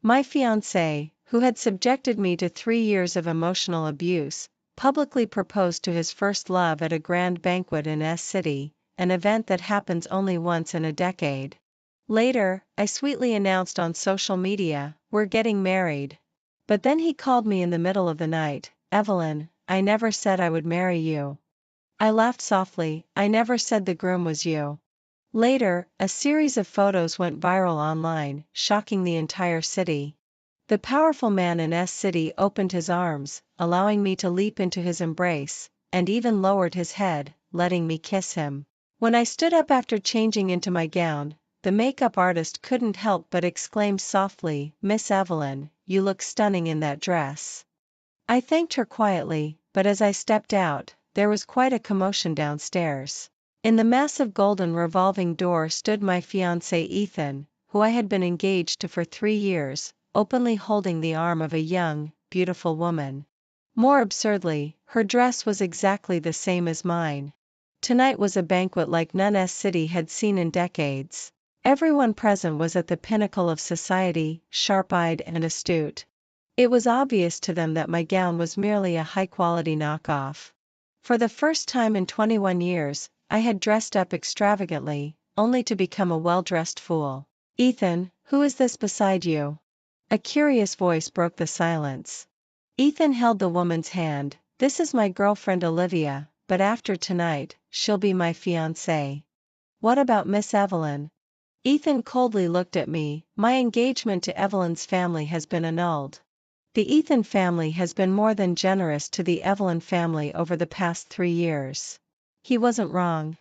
My fiancé, who had subjected me to 3 years of emotional abuse, publicly proposed to his first love at a grand banquet in S City, an event that happens only once in a decade. Later, I sweetly announced on social media, "We're getting married." But then he called me in the middle of the night, "Evelyn, I never said I would marry you." I laughed softly, "I never said the groom was you." Later, a series of photos went viral online, shocking the entire city. The powerful man in S City opened his arms, allowing me to leap into his embrace, and even lowered his head, letting me kiss him. When I stood up after changing into my gown, the makeup artist couldn't help but exclaim softly, "Miss Evelyn, you look stunning in that dress." I thanked her quietly, but as I stepped out, there was quite a commotion downstairs. In the massive golden revolving door stood my fiancé Ethan, who I had been engaged to for 3 years, openly holding the arm of a young, beautiful woman. More absurdly, her dress was exactly the same as mine. Tonight was a banquet like none S City had seen in decades. Everyone present was at the pinnacle of society, sharp-eyed and astute. It was obvious to them that my gown was merely a high-quality knockoff. For the first time in 21 years, I had dressed up extravagantly, only to become a well-dressed fool. "Ethan, who is this beside you?" A curious voice broke the silence. Ethan held the woman's hand. "This is my girlfriend Olivia, but after tonight, she'll be my fiancée." "What about Miss Evelyn?" Ethan coldly looked at me. "My engagement to Evelyn's family has been annulled." The Ethan family has been more than generous to the Evelyn family over the past 3 years. He wasn't wrong.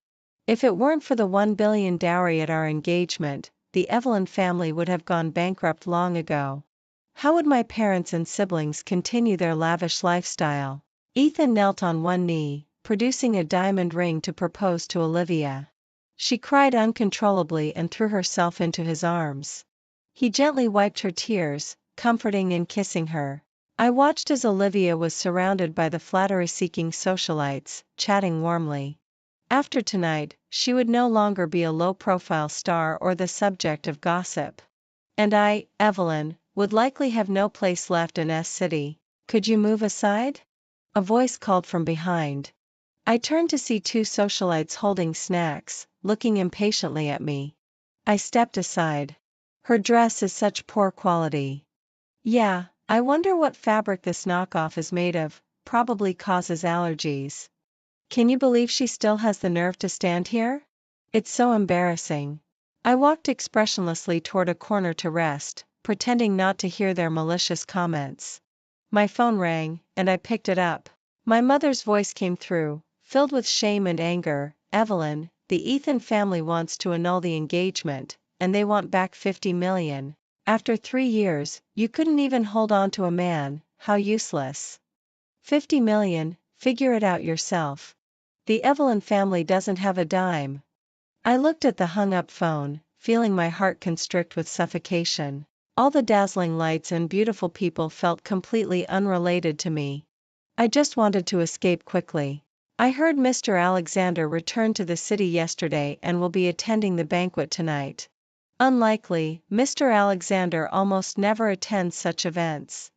If it weren't for the $1 billion dowry at our engagement, the Evelyn family would have gone bankrupt long ago. How would my parents and siblings continue their lavish lifestyle? Ethan knelt on one knee, producing a diamond ring to propose to Olivia. She cried uncontrollably and threw herself into his arms. He gently wiped her tears, comforting and kissing her. I watched as Olivia was surrounded by the flattery-seeking socialites, chatting warmly. After tonight, she would no longer be a low-profile star or the subject of gossip. And I, Evelyn, would likely have no place left in S City. "Could you move aside?" a voice called from behind. I turned to see 2 socialites holding snacks, looking impatiently at me. I stepped aside. "Her dress is such poor quality." "Yeah, I wonder what fabric this knockoff is made of, probably causes allergies." "Can you believe she still has the nerve to stand here? It's so embarrassing." I walked expressionlessly toward a corner to rest, pretending not to hear their malicious comments. My phone rang, and I picked it up. My mother's voice came through, filled with shame and anger. "Evelyn, the Ethan family wants to annul the engagement, and they want back 50 million. After 3 years, you couldn't even hold on to a man, how useless." 50 million, figure it out yourself. The Evelyn family doesn't have a dime. I looked at the hung-up phone, feeling my heart constrict with suffocation. All the dazzling lights and beautiful people felt completely unrelated to me. I just wanted to escape quickly. "I heard Mr. Alexander returned to the city yesterday and will be attending the banquet tonight." "Unlikely, Mr. Alexander almost never attends such events."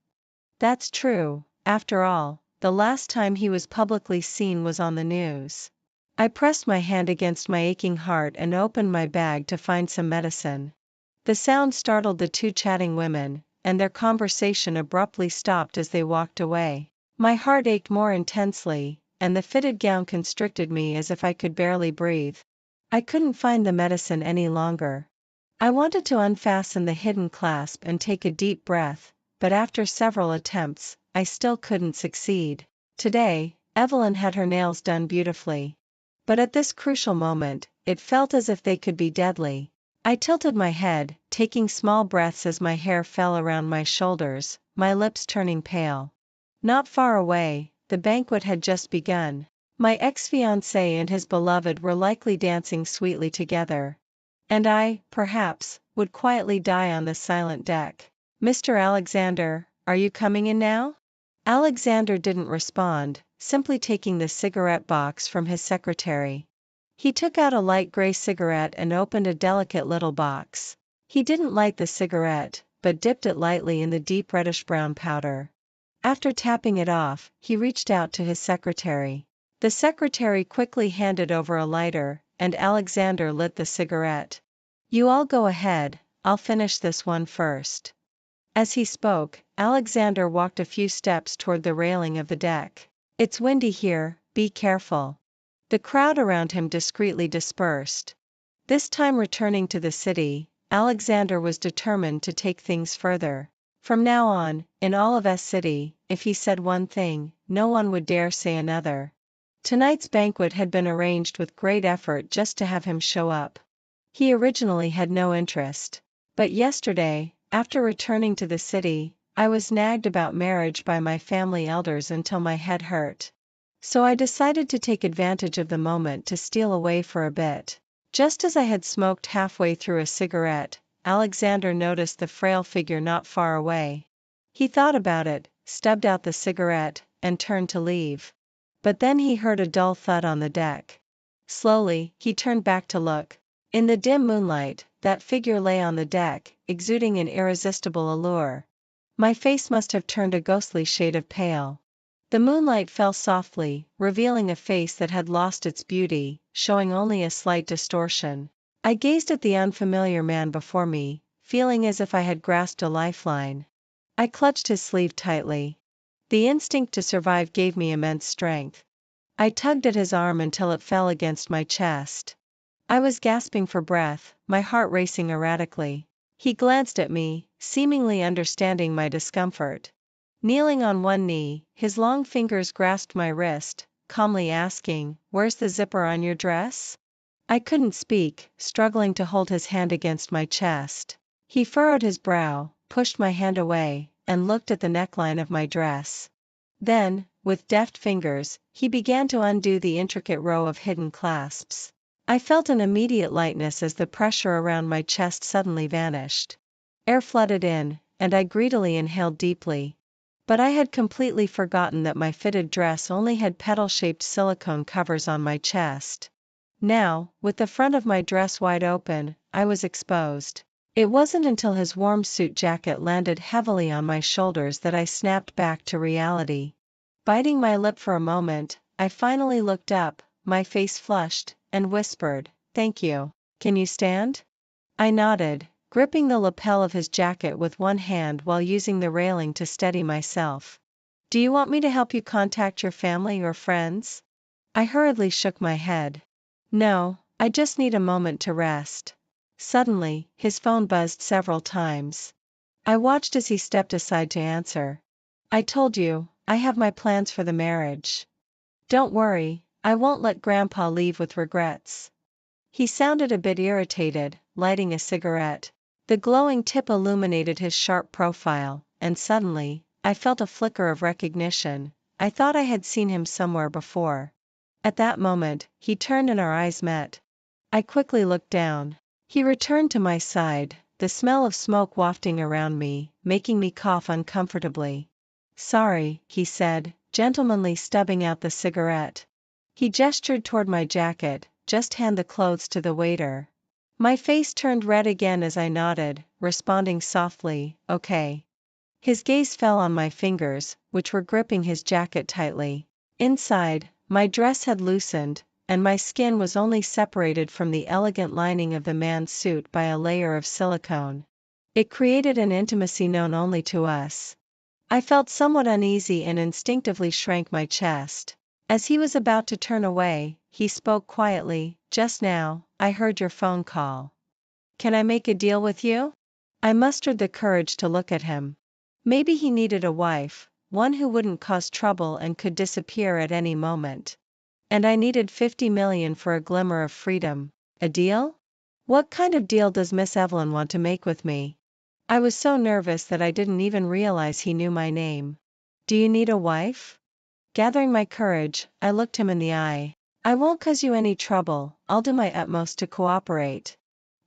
"That's true. After all, the last time he was publicly seen was on the news." I pressed my hand against my aching heart and opened my bag to find some medicine. The sound startled the 2 chatting women, and their conversation abruptly stopped as they walked away. My heart ached more intensely, and the fitted gown constricted me as if I could barely breathe. I couldn't find the medicine any longer. I wanted to unfasten the hidden clasp and take a deep breath, but after several attempts, I still couldn't succeed. Today, Evelyn had her nails done beautifully. But at this crucial moment, it felt as if they could be deadly. I tilted my head, taking small breaths as my hair fell around my shoulders, my lips turning pale. Not far away, the banquet had just begun. My ex-fiancé and his beloved were likely dancing sweetly together. And I, perhaps, would quietly die on the silent deck. "Mr. Alexander, are you coming in now?" Alexander didn't respond, simply taking the cigarette box from his secretary. He took out a light gray cigarette and opened a delicate little box. He didn't light the cigarette, but dipped it lightly in the deep reddish-brown powder. After tapping it off, he reached out to his secretary. The secretary quickly handed over a lighter, and Alexander lit the cigarette. "You all go ahead, I'll finish this one first." As he spoke, Alexander walked a few steps toward the railing of the deck. "It's windy here, be careful." The crowd around him discreetly dispersed. This time returning to the city, Alexander was determined to take things further. From now on, in all of S-City, if he said one thing, no one would dare say another. Tonight's banquet had been arranged with great effort just to have him show up. He originally had no interest. But yesterday, after returning to the city, I was nagged about marriage by my family elders until my head hurt. So I decided to take advantage of the moment to steal away for a bit. Just as I had smoked halfway through a cigarette, Alexander noticed the frail figure not far away. He thought about it, stubbed out the cigarette, and turned to leave. But then he heard a dull thud on the deck. Slowly, he turned back to look. In the dim moonlight, that figure lay on the deck, exuding an irresistible allure. My face must have turned a ghostly shade of pale. The moonlight fell softly, revealing a face that had lost its beauty, showing only a slight distortion. I gazed at the unfamiliar man before me, feeling as if I had grasped a lifeline. I clutched his sleeve tightly. The instinct to survive gave me immense strength. I tugged at his arm until it fell against my chest. I was gasping for breath, my heart racing erratically. He glanced at me, seemingly understanding my discomfort. Kneeling on one knee, his long fingers grasped my wrist, calmly asking, "Where's the zipper on your dress?" I couldn't speak, struggling to hold his hand against my chest. He furrowed his brow, pushed my hand away, and looked at the neckline of my dress. Then, with deft fingers, he began to undo the intricate row of hidden clasps. I felt an immediate lightness as the pressure around my chest suddenly vanished. Air flooded in, and I greedily inhaled deeply. But I had completely forgotten that my fitted dress only had petal-shaped silicone covers on my chest. Now, with the front of my dress wide open, I was exposed. It wasn't until his warm suit jacket landed heavily on my shoulders that I snapped back to reality. Biting my lip for a moment, I finally looked up, my face flushed, and whispered, "Thank you. Can you stand?" I nodded, gripping the lapel of his jacket with one hand while using the railing to steady myself. "Do you want me to help you contact your family or friends?" I hurriedly shook my head. "No, I just need a moment to rest." Suddenly, his phone buzzed several times. I watched as he stepped aside to answer. "I told you, I have my plans for the marriage. Don't worry, I won't let Grandpa leave with regrets." He sounded a bit irritated, lighting a cigarette. The glowing tip illuminated his sharp profile, and suddenly, I felt a flicker of recognition. I thought I had seen him somewhere before. At that moment, he turned and our eyes met. I quickly looked down. He returned to my side, the smell of smoke wafting around me, making me cough uncomfortably. "Sorry," he said, gentlemanly stubbing out the cigarette. He gestured toward my jacket, "Just hand the clothes to the waiter." My face turned red again as I nodded, responding softly, "Okay." His gaze fell on my fingers, which were gripping his jacket tightly. Inside, my dress had loosened, and my skin was only separated from the elegant lining of the man's suit by a layer of silicone. It created an intimacy known only to us. I felt somewhat uneasy and instinctively shrank my chest. As he was about to turn away, he spoke quietly, "Just now, I heard your phone call. Can I make a deal with you?" I mustered the courage to look at him. Maybe he needed a wife, one who wouldn't cause trouble and could disappear at any moment. And I needed 50 million for a glimmer of freedom. A deal? What kind of deal does Miss Evelyn want to make with me? I was so nervous that I didn't even realize he knew my name. "Do you need a wife?" Gathering my courage, I looked him in the eye. "I won't cause you any trouble, I'll do my utmost to cooperate.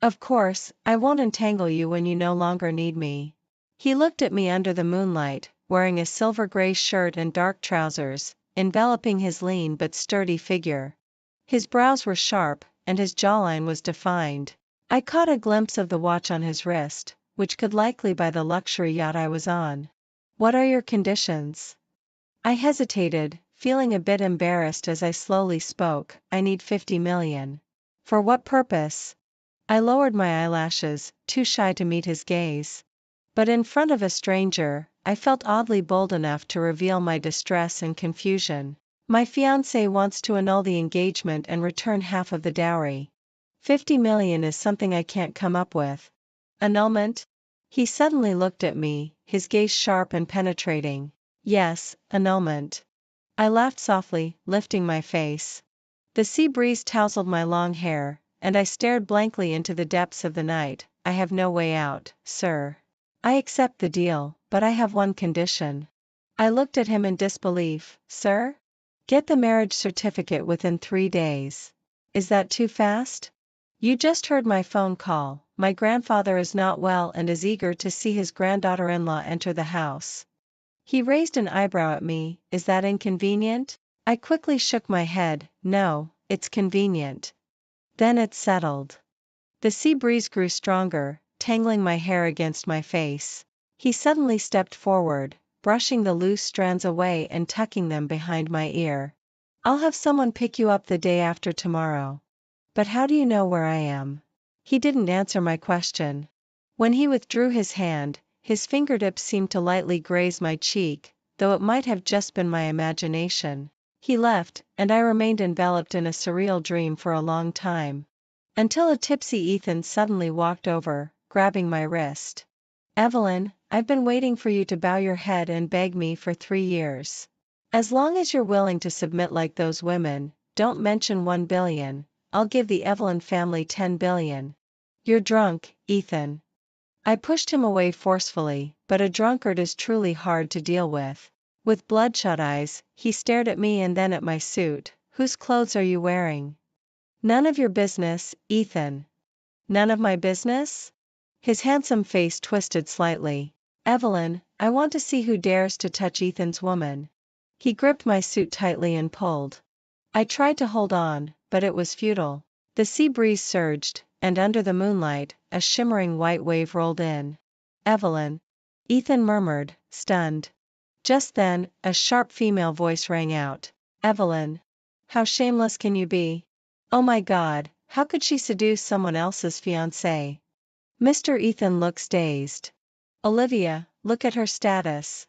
Of course, I won't entangle you when you no longer need me." He looked at me under the moonlight, wearing a silver-gray shirt and dark trousers, enveloping his lean but sturdy figure. His brows were sharp, and his jawline was defined. I caught a glimpse of the watch on his wrist, which could likely buy the luxury yacht I was on. What are your conditions? I hesitated, feeling a bit embarrassed as I slowly spoke. I need 50 million. For what purpose? I lowered my eyelashes, too shy to meet his gaze. But in front of a stranger, I felt oddly bold enough to reveal my distress and confusion. My fiancé wants to annul the engagement and return half of the dowry. 50 million is something I can't come up with. Annulment? He suddenly looked at me, his gaze sharp and penetrating. Yes, annulment. I laughed softly, lifting my face. The sea breeze tousled my long hair, and I stared blankly into the depths of the night. I have no way out, sir. I accept the deal, but I have one condition. I looked at him in disbelief. Sir? Get the marriage certificate within 3 days. Is that too fast? You just heard my phone call. My grandfather is not well and is eager to see his granddaughter-in-law enter the house. He raised an eyebrow at me. Is that inconvenient? I quickly shook my head. No, it's convenient. Then it's settled. The sea breeze grew stronger, tangling my hair against my face. He suddenly stepped forward, brushing the loose strands away and tucking them behind my ear. I'll have someone pick you up the day after tomorrow. But how do you know where I am? He didn't answer my question. When he withdrew his hand, his fingertips seemed to lightly graze my cheek, though it might have just been my imagination. He left, and I remained enveloped in a surreal dream for a long time. Until a tipsy Ethan suddenly walked over, grabbing my wrist. Evelyn, I've been waiting for you to bow your head and beg me for 3 years. As long as you're willing to submit like those women, don't mention 1 billion, I'll give the Evelyn family 10 billion. You're drunk, Ethan. I pushed him away forcefully, but a drunkard is truly hard to deal with. With bloodshot eyes, he stared at me and then at my suit. Whose clothes are you wearing? None of your business, Ethan. None of my business? His handsome face twisted slightly. Evelyn, I want to see who dares to touch Ethan's woman. He gripped my suit tightly and pulled. I tried to hold on, but it was futile. The sea breeze surged, and under the moonlight, a shimmering white wave rolled in. Evelyn. Ethan murmured, stunned. Just then, a sharp female voice rang out. Evelyn. How shameless can you be? Oh my God, how could she seduce someone else's fiancé? Mr. Ethan looks dazed. Olivia, look at her status.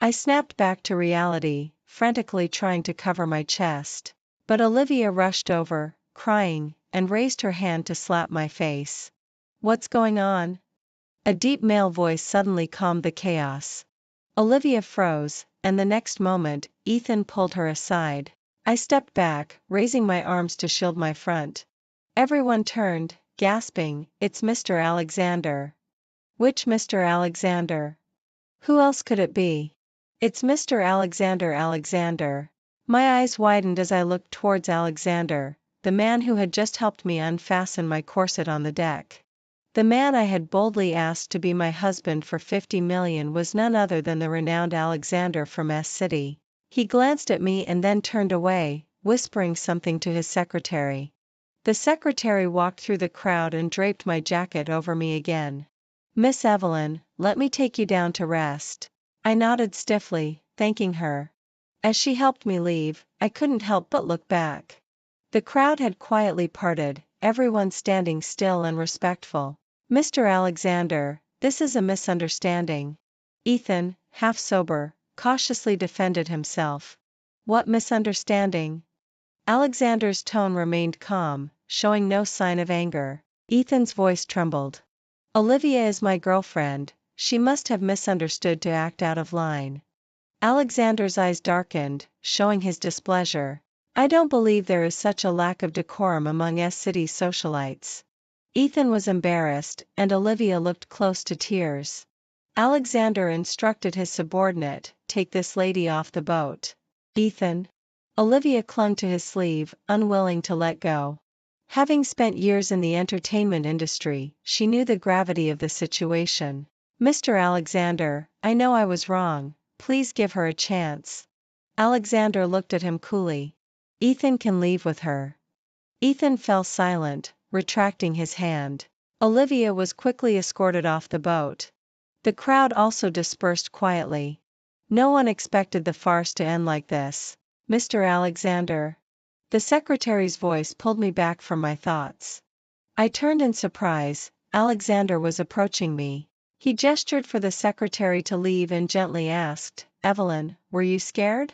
I snapped back to reality, frantically trying to cover my chest. But Olivia rushed over, crying, and raised her hand to slap my face. What's going on? A deep male voice suddenly calmed the chaos. Olivia froze, and the next moment, Ethan pulled her aside. I stepped back, raising my arms to shield my front. Everyone turned, gasping, it's Mr. Alexander. Which Mr. Alexander? Who else could it be? It's Mr. Alexander. My eyes widened as I looked towards Alexander, the man who had just helped me unfasten my corset on the deck. The man I had boldly asked to be my husband for 50 million was none other than the renowned Alexander from S City. He glanced at me and then turned away, whispering something to his secretary. The secretary walked through the crowd and draped my jacket over me again. Miss Evelyn, let me take you down to rest. I nodded stiffly, thanking her. As she helped me leave, I couldn't help but look back. The crowd had quietly parted, everyone standing still and respectful. Mr. Alexander, this is a misunderstanding. Ethan, half sober, cautiously defended himself. What misunderstanding? Alexander's tone remained calm, showing no sign of anger. Ethan's voice trembled. Olivia is my girlfriend, she must have misunderstood to act out of line. Alexander's eyes darkened, showing his displeasure. I don't believe there is such a lack of decorum among S-City socialites. Ethan was embarrassed, and Olivia looked close to tears. Alexander instructed his subordinate, take this lady off the boat. Ethan. Olivia clung to his sleeve, unwilling to let go. Having spent years in the entertainment industry, she knew the gravity of the situation. Mr. Alexander, I know I was wrong, please give her a chance. Alexander looked at him coolly. Ethan can leave with her. Ethan fell silent, retracting his hand. Olivia was quickly escorted off the boat. The crowd also dispersed quietly. No one expected the farce to end like this. Mr. Alexander. The secretary's voice pulled me back from my thoughts. I turned in surprise. Alexander was approaching me. He gestured for the secretary to leave and gently asked, "Evelyn, were you scared?"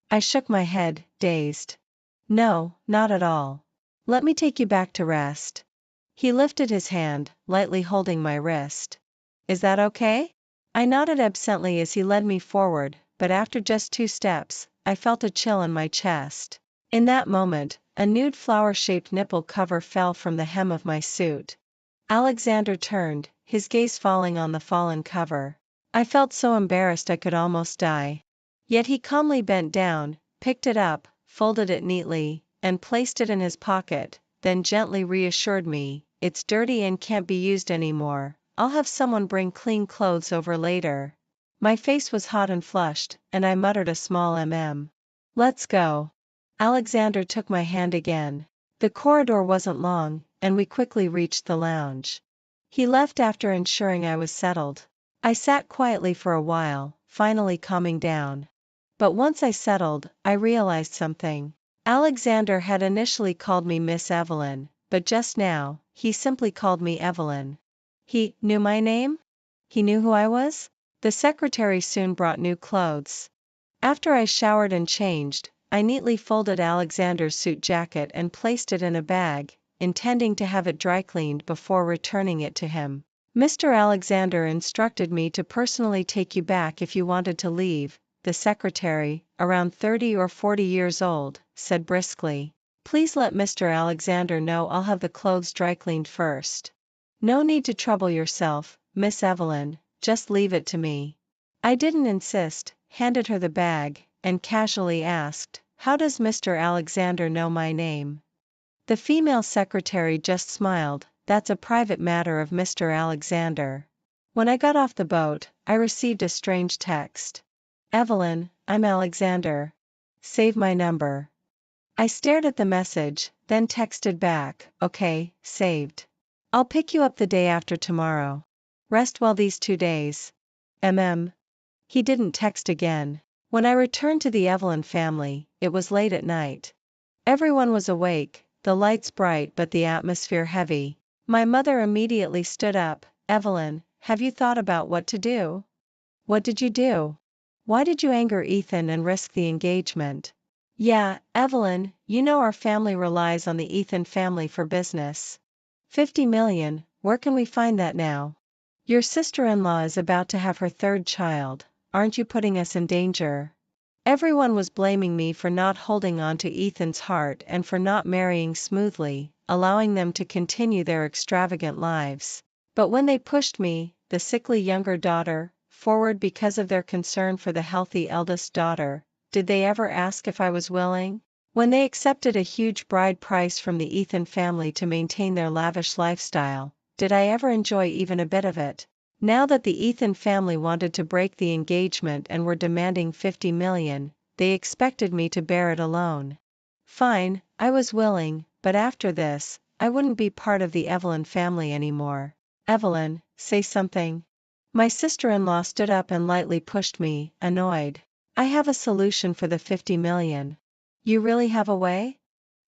I shook my head, dazed. "No, not at all. Let me take you back to rest." He lifted his hand, lightly holding my wrist. "Is that okay?" I nodded absently as he led me forward, but after just 2 steps, I felt a chill in my chest. In that moment, a nude flower-shaped nipple cover fell from the hem of my suit. Alexander turned, his gaze falling on the fallen cover. I felt so embarrassed I could almost die. Yet he calmly bent down, picked it up, folded it neatly, and placed it in his pocket, then gently reassured me, "It's dirty and can't be used anymore. I'll have someone bring clean clothes over later." My face was hot and flushed, and I muttered a small "Let's go." Alexander took my hand again. The corridor wasn't long, and we quickly reached the lounge. He left after ensuring I was settled. I sat quietly for a while, finally calming down. But once I settled, I realized something. Alexander had initially called me Miss Evelyn, but just now, he simply called me Evelyn. He knew my name? He knew who I was? The secretary soon brought new clothes. After I showered and changed, I neatly folded Alexander's suit jacket and placed it in a bag, intending to have it dry cleaned before returning it to him. "Mr. Alexander instructed me to personally take you back if you wanted to leave," the secretary, around 30 or 40 years old, said briskly. "Please let Mr. Alexander know I'll have the clothes dry cleaned first. No need to trouble yourself, Miss Evelyn, just leave it to me." I didn't insist, handed her the bag, and casually asked, "How does Mr. Alexander know my name?" The female secretary just smiled, "That's a private matter of Mr. Alexander." When I got off the boat, I received a strange text. "Evelyn, I'm Alexander. Save my number." I stared at the message, then texted back, "Okay, saved. I'll pick you up the day after tomorrow. Rest well these 2 days. He didn't text again. When I returned to the Evelyn family, it was late at night. Everyone was awake, the lights bright but the atmosphere heavy. My mother immediately stood up. "Evelyn, have you thought about what to do?" "What did you do? Why did you anger Ethan and risk the engagement?" "Yeah, Evelyn, you know our family relies on the Ethan family for business. 50 million, where can we find that now? Your sister-in-law is about to have her 3rd child. Aren't you putting us in danger?" Everyone was blaming me for not holding on to Ethan's heart and for not marrying smoothly, allowing them to continue their extravagant lives. But when they pushed me, the sickly younger daughter, forward because of their concern for the healthy eldest daughter, did they ever ask if I was willing? When they accepted a huge bride price from the Ethan family to maintain their lavish lifestyle, did I ever enjoy even a bit of it? Now that the Ethan family wanted to break the engagement and were demanding 50 million, they expected me to bear it alone. Fine, I was willing, but after this, I wouldn't be part of the Evelyn family anymore. "Evelyn, say something." My sister-in-law stood up and lightly pushed me, annoyed. "I have a solution for the 50 million. "You really have a way?"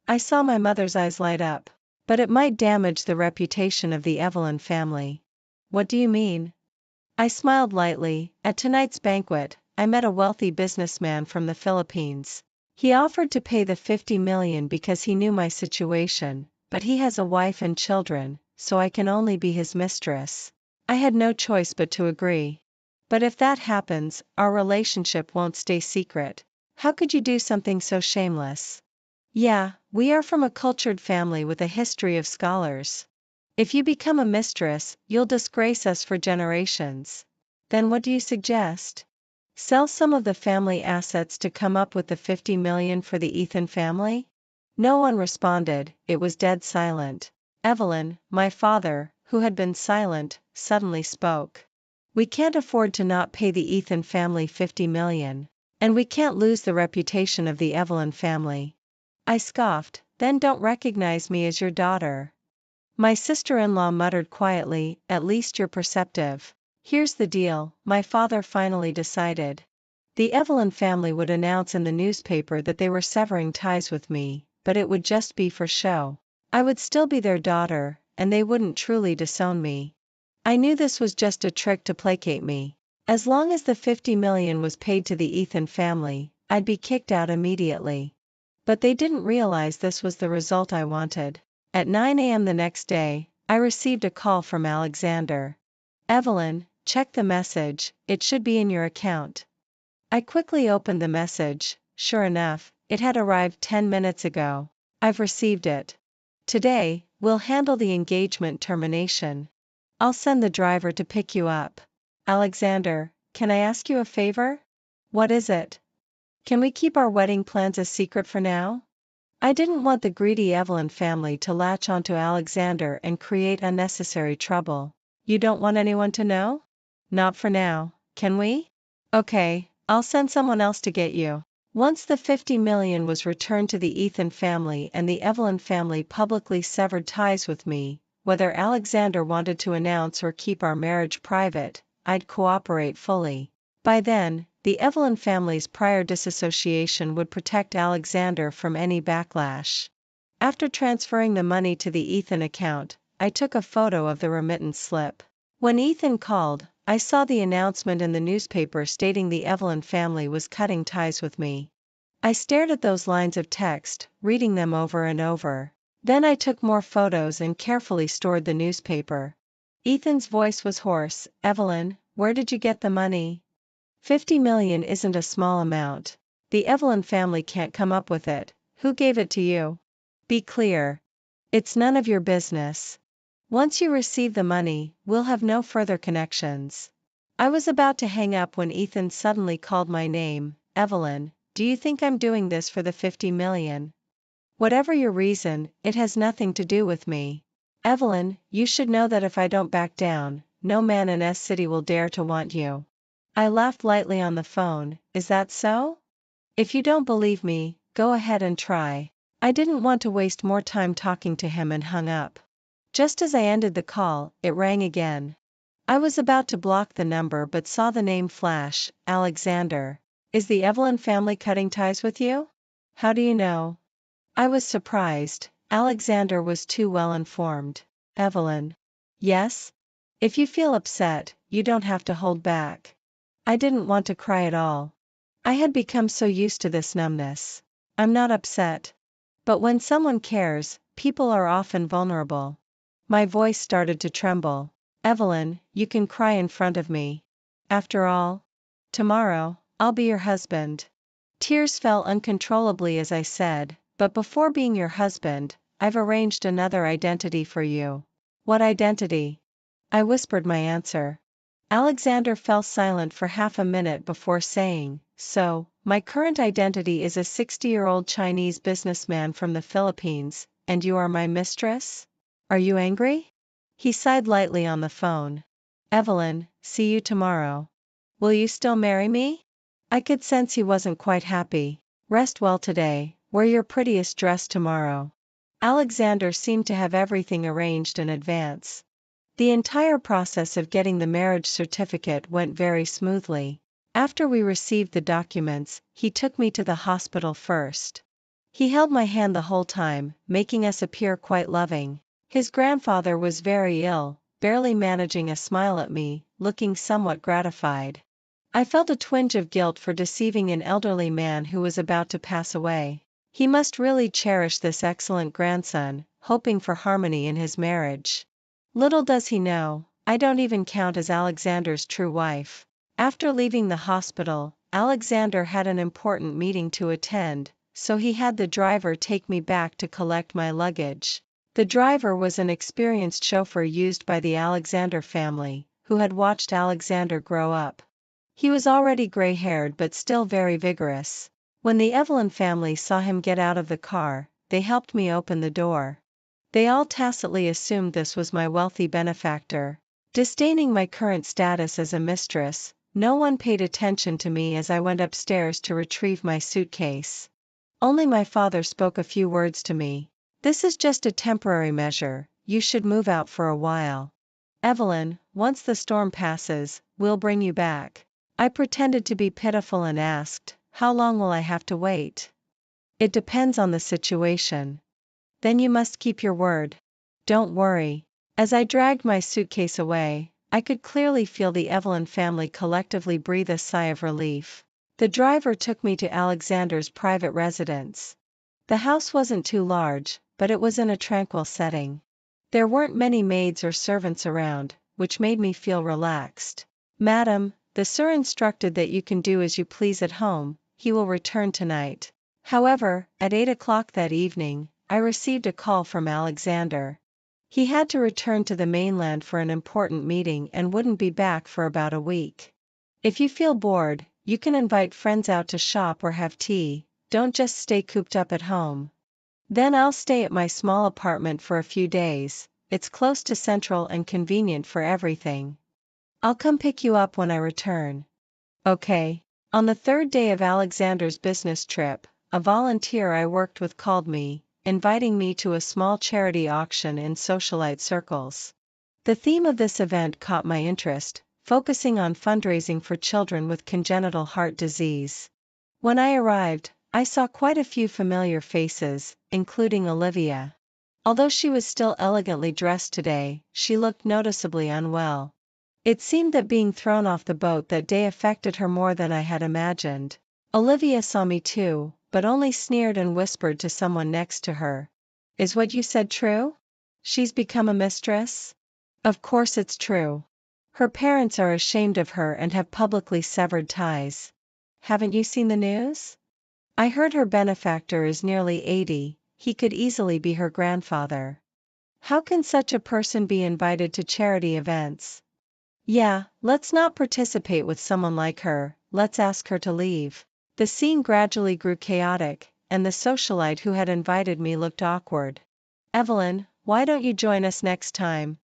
I saw my mother's eyes light up. "But it might damage the reputation of the Evelyn family." "What do you mean?" I smiled lightly. "At tonight's banquet, I met a wealthy businessman from the Philippines. He offered to pay the 50 million because he knew my situation, but he has a wife and children, so I can only be his mistress." I had no choice but to agree. "But if that happens, our relationship won't stay secret. How could you do something so shameless?" "Yeah, we are from a cultured family with a history of scholars. If you become a mistress, you'll disgrace us for generations." "Then what do you suggest?" "Sell some of the family assets to come up with the 50 million for the Ethan family?" No one responded, it was dead silent. Evelyn, my father, who had been silent, suddenly spoke. "We can't afford to not pay the Ethan family 50 million. And we can't lose the reputation of the Evelyn family." I scoffed, "Then don't recognize me as your daughter." My sister-in-law muttered quietly, "At least you're perceptive." Here's the deal, my father finally decided. The Evelyn family would announce in the newspaper that they were severing ties with me, but it would just be for show. I would still be their daughter, and they wouldn't truly disown me. I knew this was just a trick to placate me. As long as the 50 million was paid to the Ethan family, I'd be kicked out immediately. But they didn't realize this was the result I wanted. At 9 a.m. the next day, I received a call from Alexander. "Evelyn, check the message, it should be in your account." I quickly opened the message. Sure enough, it had arrived 10 minutes ago. "I've received it. Today, we'll handle the engagement termination. I'll send the driver to pick you up." "Alexander, can I ask you a favor?" "What is it?" "Can we keep our wedding plans a secret for now?" I didn't want the greedy Evelyn family to latch onto Alexander and create unnecessary trouble. "You don't want anyone to know?" "Not for now, can we?" "Okay, I'll send someone else to get you." Once the 50 million was returned to the Ethan family and the Evelyn family publicly severed ties with me, whether Alexander wanted to announce or keep our marriage private, I'd cooperate fully. By then, the Evelyn family's prior disassociation would protect Alexander from any backlash. After transferring the money to the Ethan account, I took a photo of the remittance slip. When Ethan called, I saw the announcement in the newspaper stating the Evelyn family was cutting ties with me. I stared at those lines of text, reading them over and over. Then I took more photos and carefully stored the newspaper. Ethan's voice was hoarse. "Evelyn, where did you get the money? 50 million isn't a small amount. The Evelyn family can't come up with it. Who gave it to you? Be clear. It's none of your business. Once you receive the money, we'll have no further connections." I was about to hang up when Ethan suddenly called my name. "Evelyn, do you think I'm doing this for the 50 million? Whatever your reason, it has nothing to do with me. Evelyn, you should know that if I don't back down, no man in S City will dare to want you." I laughed lightly on the phone. "Is that so? If you don't believe me, go ahead and try." I didn't want to waste more time talking to him and hung up. Just as I ended the call, it rang again. I was about to block the number but saw the name flash. "Alexander. Is the Evelyn family cutting ties with you? How do you know?" I was surprised. Alexander was too well informed. "Evelyn." "Yes? If you feel upset, you don't have to hold back." I didn't want to cry at all. I had become so used to this numbness. "I'm not upset. But when someone cares, people are often vulnerable." My voice started to tremble. "Evelyn, you can cry in front of me. After all, tomorrow, I'll be your husband." Tears fell uncontrollably as I said, "But before being your husband, I've arranged another identity for you." "What identity?" I whispered my answer. Alexander fell silent for half a minute before saying, "So, my current identity is a 60-year-old Chinese businessman from the Philippines, and you are my mistress? Are you angry?" He sighed lightly on the phone. "Evelyn, see you tomorrow. Will you still marry me?" I could sense he wasn't quite happy. "Rest well today, wear your prettiest dress tomorrow." Alexander seemed to have everything arranged in advance. The entire process of getting the marriage certificate went very smoothly. After we received the documents, he took me to the hospital first. He held my hand the whole time, making us appear quite loving. His grandfather was very ill, barely managing a smile at me, looking somewhat gratified. I felt a twinge of guilt for deceiving an elderly man who was about to pass away. He must really cherish this excellent grandson, hoping for harmony in his marriage. Little does he know, I don't even count as Alexander's true wife. After leaving the hospital, Alexander had an important meeting to attend, so he had the driver take me back to collect my luggage. The driver was an experienced chauffeur used by the Alexander family, who had watched Alexander grow up. He was already gray-haired but still very vigorous. When the Evelyn family saw him get out of the car, they helped me open the door. They all tacitly assumed this was my wealthy benefactor. Disdaining my current status as a mistress, no one paid attention to me as I went upstairs to retrieve my suitcase. Only my father spoke a few words to me. "This is just a temporary measure. you should move out for a while. Evelyn, once the storm passes, we'll bring you back. I pretended to be pitiful and asked, how long will I have to wait? It depends on the situation. Then you must keep your word. Don't worry. As I dragged my suitcase away, I could clearly feel the Evelyn family collectively breathe a sigh of relief. The driver took me to Alexander's private residence. The house wasn't too large, but it was in a tranquil setting. There weren't many maids or servants around, which made me feel relaxed. Madam, the sir instructed that you can do as you please at home, he will return tonight. However, at 8 o'clock that evening, I received a call from Alexander. He had to return to the mainland for an important meeting and wouldn't be back for about a week. If you feel bored, you can invite friends out to shop or have tea, don't just stay cooped up at home. Then I'll stay at my small apartment for a few days, it's close to Central and convenient for everything. I'll come pick you up when I return. Okay. On the third day of Alexander's business trip, a volunteer I worked with called me, inviting me to a small charity auction in socialite circles. The theme of this event caught my interest, focusing on fundraising for children with congenital heart disease. When I arrived, I saw quite a few familiar faces, including Olivia. Although she was still elegantly dressed today, she looked noticeably unwell. It seemed that being thrown off the boat that day affected her more than I had imagined. Olivia saw me too, but only sneered and whispered to someone next to her. Is what you said true? She's become a mistress? Of course it's true. Her parents are ashamed of her and have publicly severed ties. Haven't you seen the news? I heard her benefactor is nearly 80, he could easily be her grandfather. How can such a person be invited to charity events? Yeah, let's not participate with someone like her, let's ask her to leave. The scene gradually grew chaotic, and the socialite who had invited me looked awkward. Evelyn, why don't you join us next time?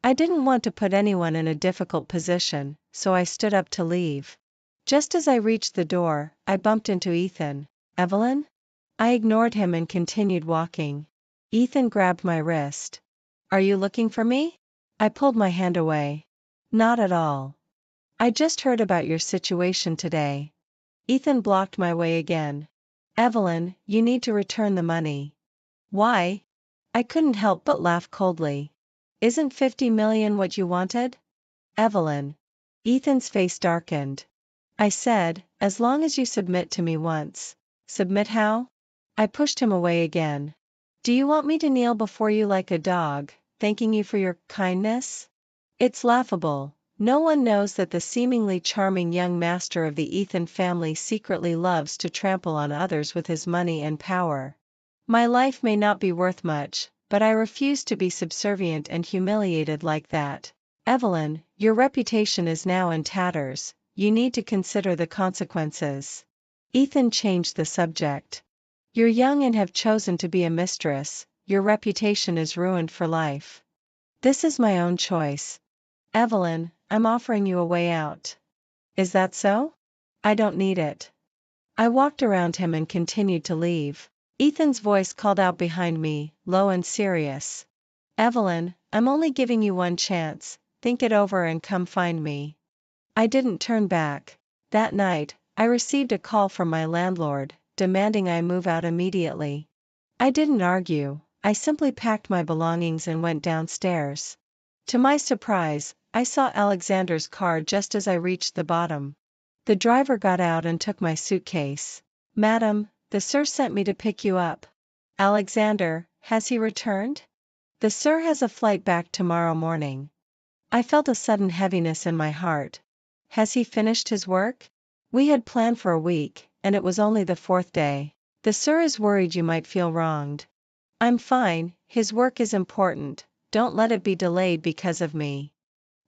I didn't want to put anyone in a difficult position, so I stood up to leave. Just as I reached the door, I bumped into Ethan. Evelyn? I ignored him and continued walking. Ethan grabbed my wrist. Are you looking for me? I pulled my hand away. Not at all. I just heard about your situation today. Ethan blocked my way again. Evelyn, you need to return the money. Why? I couldn't help but laugh coldly. Isn't 50 million what you wanted? Evelyn. Ethan's face darkened. I said, as long as you submit to me once. Submit how? I pushed him away again. Do you want me to kneel before you like a dog, thanking you for your kindness? It's laughable. No one knows that the seemingly charming young master of the Ethan family secretly loves to trample on others with his money and power. My life may not be worth much, but I refuse to be subservient and humiliated like that. Evelyn, your reputation is now in tatters, you need to consider the consequences. Ethan changed the subject. You're young and have chosen to be a mistress, your reputation is ruined for life. This is my own choice. Evelyn, I'm offering you a way out. Is that so? I don't need it. I walked around him and continued to leave. Ethan's voice called out behind me, low and serious. Evelyn, I'm only giving you one chance, think it over and come find me. I didn't turn back. That night, I received a call from my landlord, demanding I move out immediately. I didn't argue, I simply packed my belongings and went downstairs. To my surprise, I saw Alexander's car just as I reached the bottom. The driver got out and took my suitcase. Madam, the sir sent me to pick you up. Alexander, has he returned? The sir has a flight back tomorrow morning. I felt a sudden heaviness in my heart. Has he finished his work? We had planned for a week, and it was only the 4th day. The sir is worried you might feel wronged. I'm fine, his work is important, don't let it be delayed because of me.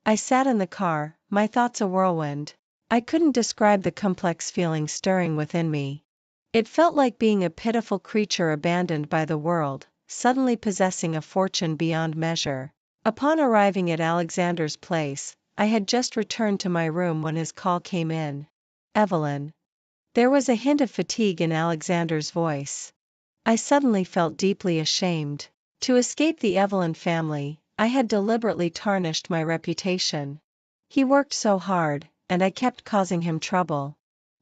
I sat in the car, my thoughts a whirlwind. I couldn't describe the complex feeling stirring within me. It felt like being a pitiful creature abandoned by the world, suddenly possessing a fortune beyond measure. Upon arriving at Alexander's place, I had just returned to my room when his call came in. Evelyn. There was a hint of fatigue in Alexander's voice. I suddenly felt deeply ashamed. To escape the Evelyn family, I had deliberately tarnished my reputation. He worked so hard, and I kept causing him trouble.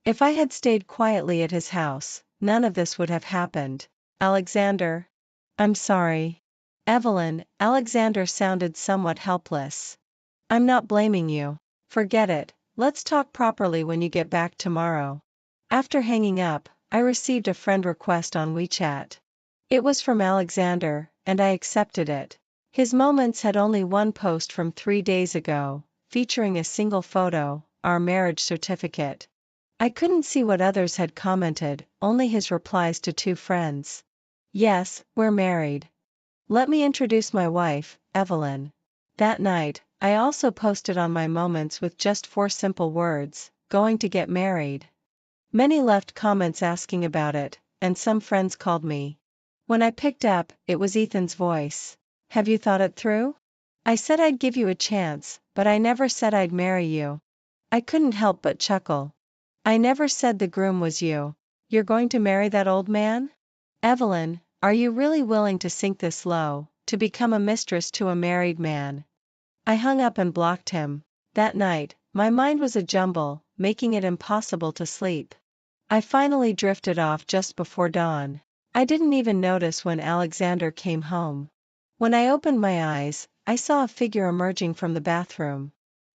If I had stayed quietly at his house, none of this would have happened. Alexander? I'm sorry. Evelyn, Alexander sounded somewhat helpless. I'm not blaming you. Forget it, let's talk properly when you get back tomorrow. After hanging up, I received a friend request on WeChat. It was from Alexander, and I accepted it. His Moments had only one post from 3 days ago, featuring a single photo, our marriage certificate. I couldn't see what others had commented, only his replies to 2 friends. Yes, we're married. Let me introduce my wife, Evelyn. That night, I also posted on my Moments with just 4 simple words, going to get married. Many left comments asking about it, and some friends called me. When I picked up, it was Ethan's voice. Have you thought it through? I said I'd give you a chance, but I never said I'd marry you. I couldn't help but chuckle. I never said the groom was you. You're going to marry that old man? Evelyn, are you really willing to sink this low, to become a mistress to a married man? I hung up and blocked him. That night, my mind was a jumble, making it impossible to sleep. I finally drifted off just before dawn. I didn't even notice when Alexander came home. When I opened my eyes, I saw a figure emerging from the bathroom.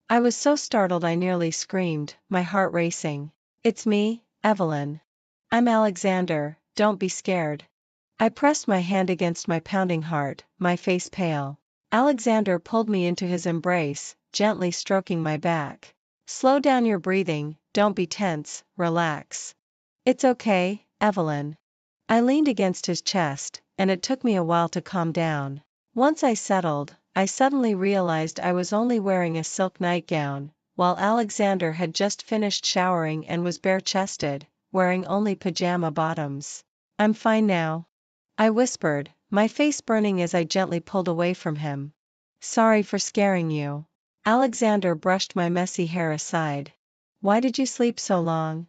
I was so startled I nearly screamed, my heart racing. It's me, Evelyn. I'm Alexander, don't be scared. I pressed my hand against my pounding heart, my face pale. Alexander pulled me into his embrace, gently stroking my back. Slow down your breathing, don't be tense, relax. It's okay, Evelyn. I leaned against his chest, and it took me a while to calm down. Once I settled, I suddenly realized I was only wearing a silk nightgown, while Alexander had just finished showering and was bare-chested, wearing only pajama bottoms. I'm fine now. I whispered, my face burning as I gently pulled away from him. Sorry for scaring you. Alexander brushed my messy hair aside. Why did you sleep so long?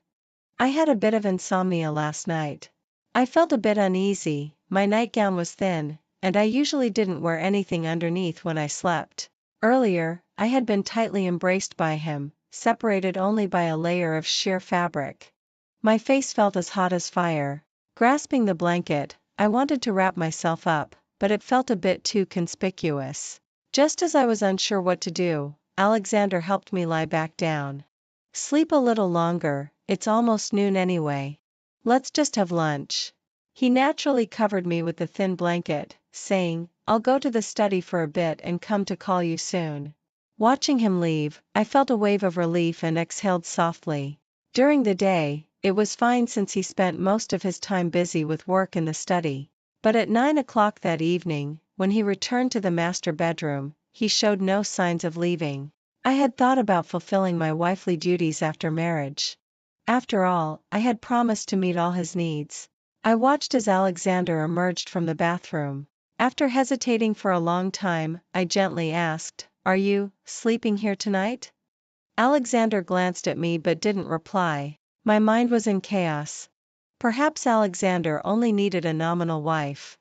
I had a bit of insomnia last night. I felt a bit uneasy, my nightgown was thin, and I usually didn't wear anything underneath when I slept. Earlier, I had been tightly embraced by him, separated only by a layer of sheer fabric. My face felt as hot as fire. Grasping the blanket, I wanted to wrap myself up, but it felt a bit too conspicuous. Just as I was unsure what to do, Alexander helped me lie back down. Sleep a little longer, it's almost noon anyway. Let's just have lunch. He naturally covered me with the thin blanket, saying, I'll go to the study for a bit and come to call you soon. Watching him leave, I felt a wave of relief and exhaled softly. During the day, it was fine since he spent most of his time busy with work in the study. But at 9 o'clock that evening, when he returned to the master bedroom, he showed no signs of leaving. I had thought about fulfilling my wifely duties after marriage. After all, I had promised to meet all his needs. I watched as Alexander emerged from the bathroom. After hesitating for a long time, I gently asked, Are you sleeping here tonight? Alexander glanced at me but didn't reply. My mind was in chaos. Perhaps Alexander only needed a nominal wife.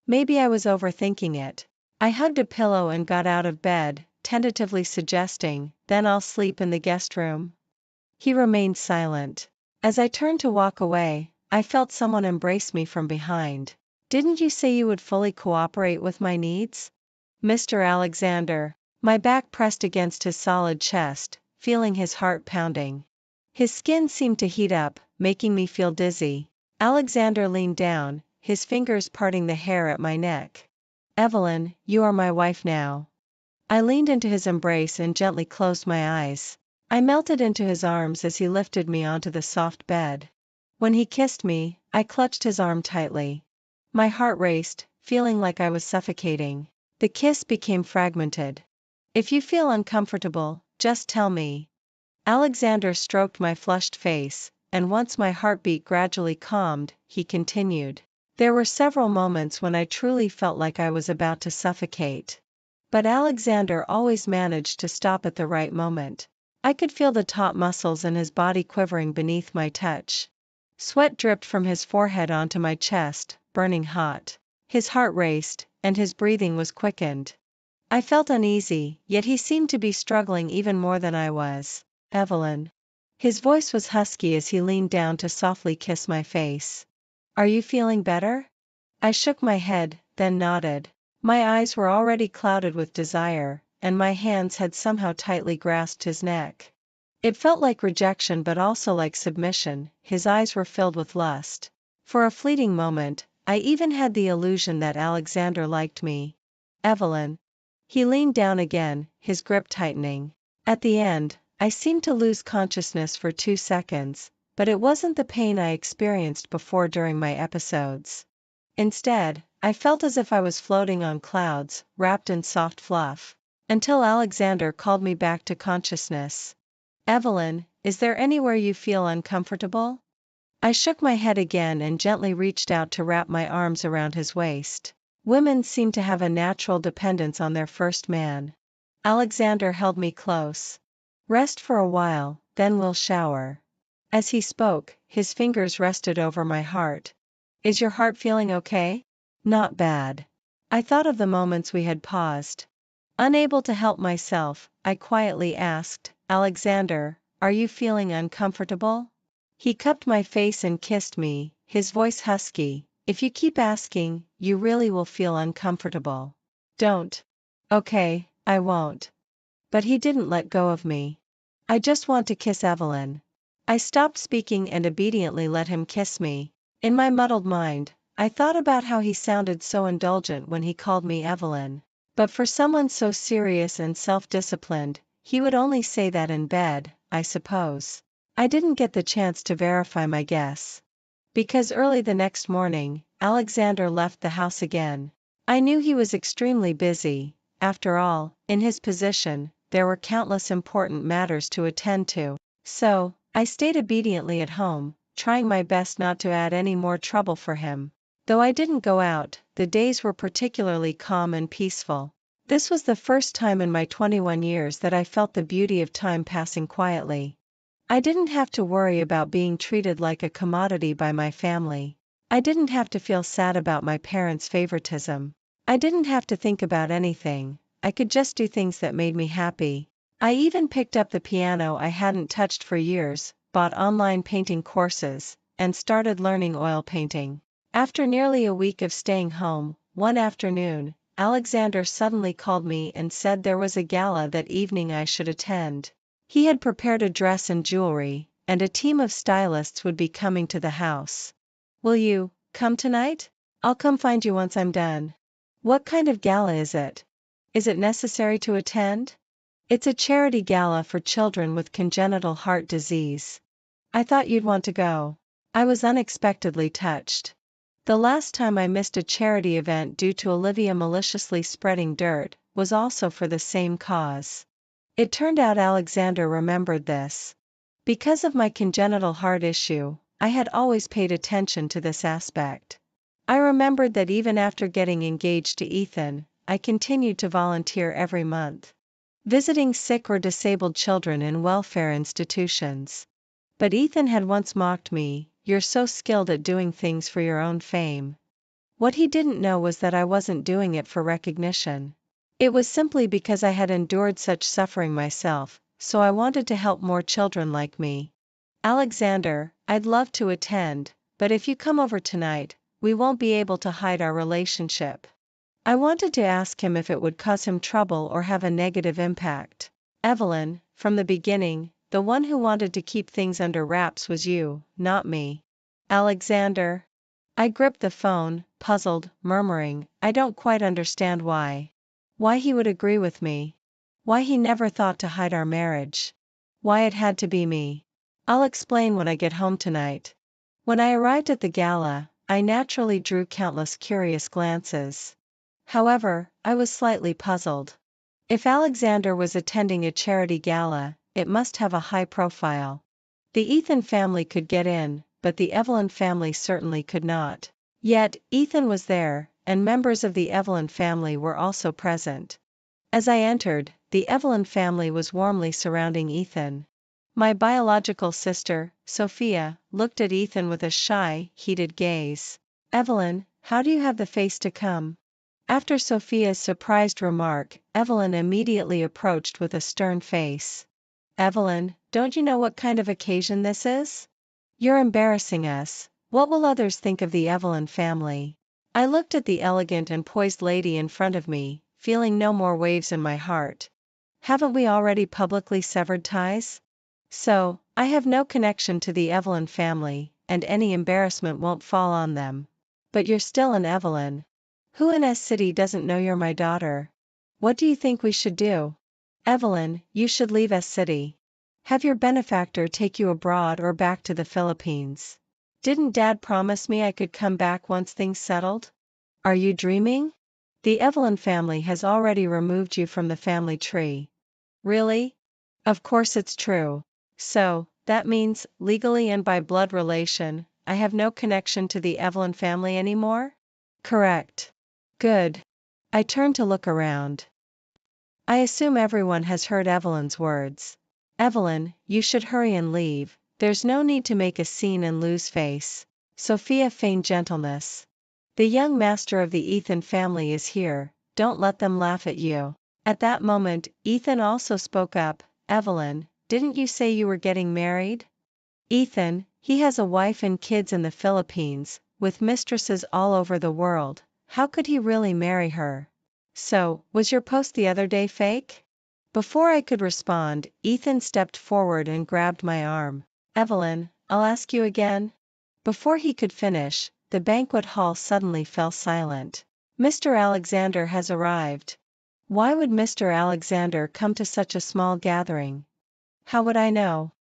Maybe I was overthinking it. I hugged a pillow and got out of bed, tentatively suggesting, then I'll sleep in the guest room. He remained silent. As I turned to walk away, I felt someone embrace me from behind. Didn't you say you would fully cooperate with my needs? Mr. Alexander. My back pressed against his solid chest, feeling his heart pounding. His skin seemed to heat up, making me feel dizzy. Alexander leaned down, his fingers parting the hair at my neck. Evelyn, you are my wife now. I leaned into his embrace and gently closed my eyes. I melted into his arms as he lifted me onto the soft bed. When he kissed me, I clutched his arm tightly. My heart raced, feeling like I was suffocating. The kiss became fragmented. If you feel uncomfortable, just tell me. Alexander stroked my flushed face, and once my heartbeat gradually calmed, he continued. There were several moments when I truly felt like I was about to suffocate. But Alexander always managed to stop at the right moment. I could feel the taut muscles in his body quivering beneath my touch. Sweat dripped from his forehead onto my chest, burning hot. His heart raced, and his breathing was quickened. I felt uneasy, yet he seemed to be struggling even more than I was. Evelyn. His voice was husky as he leaned down to softly kiss my face. Are you feeling better? I shook my head, then nodded. My eyes were already clouded with desire, and my hands had somehow tightly grasped his neck. It felt like rejection but also like submission. His eyes were filled with lust. For a fleeting moment, I even had the illusion that Alexander liked me. Evelyn. He leaned down again, his grip tightening. At the end, I seemed to lose consciousness for 2 seconds, but it wasn't the pain I experienced before during my episodes. Instead, I felt as if I was floating on clouds, wrapped in soft fluff. Until Alexander called me back to consciousness. Evelyn, is there anywhere you feel uncomfortable? I shook my head again and gently reached out to wrap my arms around his waist. Women seem to have a natural dependence on their first man. Alexander held me close. Rest for a while, then we'll shower. As he spoke, his fingers rested over my heart. Is your heart feeling okay? Not bad. I thought of the moments we had paused. Unable to help myself, I quietly asked, Alexander, are you feeling uncomfortable? He cupped my face and kissed me, his voice husky. If you keep asking, you really will feel uncomfortable. Don't. Okay, I won't. But he didn't let go of me. I just want to kiss Evelyn. I stopped speaking and obediently let him kiss me. In my muddled mind, I thought about how he sounded so indulgent when he called me Evelyn. But for someone so serious and self-disciplined, he would only say that in bed, I suppose. I didn't get the chance to verify my guess. Because early the next morning, Alexander left the house again. I knew he was extremely busy. After all, in his position, there were countless important matters to attend to. So, I stayed obediently at home, trying my best not to add any more trouble for him. Though I didn't go out, the days were particularly calm and peaceful. This was the first time in my 21 years that I felt the beauty of time passing quietly. I didn't have to worry about being treated like a commodity by my family. I didn't have to feel sad about my parents' favoritism. I didn't have to think about anything. I could just do things that made me happy. I even picked up the piano I hadn't touched for years, bought online painting courses, and started learning oil painting. After nearly a week of staying home, one afternoon, Alexander suddenly called me and said there was a gala that evening I should attend. He had prepared a dress and jewelry, and a team of stylists would be coming to the house. Will you come tonight? I'll come find you once I'm done. What kind of gala is it? Is it necessary to attend? It's a charity gala for children with congenital heart disease. I thought you'd want to go. I was unexpectedly touched. The last time I missed a charity event due to Olivia maliciously spreading dirt was also for the same cause. It turned out Alexander remembered this. Because of my congenital heart issue, I had always paid attention to this aspect. I remembered that even after getting engaged to Ethan, I continued to volunteer every month, visiting sick or disabled children in welfare institutions. But Ethan had once mocked me, "You're so skilled at doing things for your own fame." What he didn't know was that I wasn't doing it for recognition. It was simply because I had endured such suffering myself, so I wanted to help more children like me. Alexander, I'd love to attend, but if you come over tonight, we won't be able to hide our relationship. I wanted to ask him if it would cause him trouble or have a negative impact. Evelyn, from the beginning, the one who wanted to keep things under wraps was you, not me. Alexander. I gripped the phone, puzzled, murmuring, I don't quite understand why. Why he would agree with me. Why he never thought to hide our marriage. Why it had to be me. I'll explain when I get home tonight. When I arrived at the gala, I naturally drew countless curious glances. However, I was slightly puzzled. If Alexander was attending a charity gala, it must have a high profile. The Ethan family could get in, but the Evelyn family certainly could not. Yet, Ethan was there, and members of the Evelyn family were also present. As I entered, the Evelyn family was warmly surrounding Ethan. My biological sister, Sophia, looked at Ethan with a shy, heated gaze. Evelyn, how do you have the face to come? After Sophia's surprised remark, Evelyn immediately approached with a stern face. Evelyn, don't you know what kind of occasion this is? You're embarrassing us. What will others think of the Evelyn family? I looked at the elegant and poised lady in front of me, feeling no more waves in my heart. Haven't we already publicly severed ties? So, I have no connection to the Evelyn family, and any embarrassment won't fall on them. But you're still an Evelyn. Who in S City doesn't know you're my daughter? What do you think we should do? Evelyn, you should leave S City. Have your benefactor take you abroad or back to the Philippines. Didn't Dad promise me I could come back once things settled? Are you dreaming? The Evelyn family has already removed you from the family tree. Really? Of course it's true. So, that means, legally and by blood relation, I have no connection to the Evelyn family anymore? Correct. Good. I turned to look around. I assume everyone has heard Evelyn's words. Evelyn, you should hurry and leave. There's no need to make a scene and lose face. Sophia feigned gentleness. The young master of the Ethan family is here, don't let them laugh at you. At that moment, Ethan also spoke up. Evelyn, didn't you say you were getting married? Ethan, he has a wife and kids in the Philippines, with mistresses all over the world. How could he really marry her? So, was your post the other day fake? Before I could respond, Ethan stepped forward and grabbed my arm. Evelyn, I'll ask you again. Before he could finish, the banquet hall suddenly fell silent. Mr. Alexander has arrived. Why would Mr. Alexander come to such a small gathering? How would I know?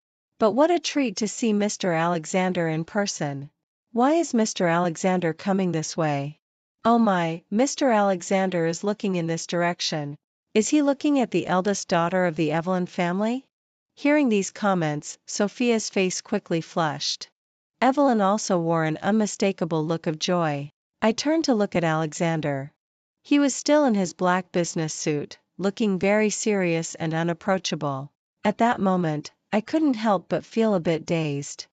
But what a treat to see Mr. Alexander in person. Why is Mr. Alexander coming this way? Oh my, Mr. Alexander is looking in this direction. Is he looking at the eldest daughter of the Evelyn family? Hearing these comments, Sophia's face quickly flushed. Evelyn also wore an unmistakable look of joy. I turned to look at Alexander. He was still in his black business suit, looking very serious and unapproachable. At that moment, I couldn't help but feel a bit dazed.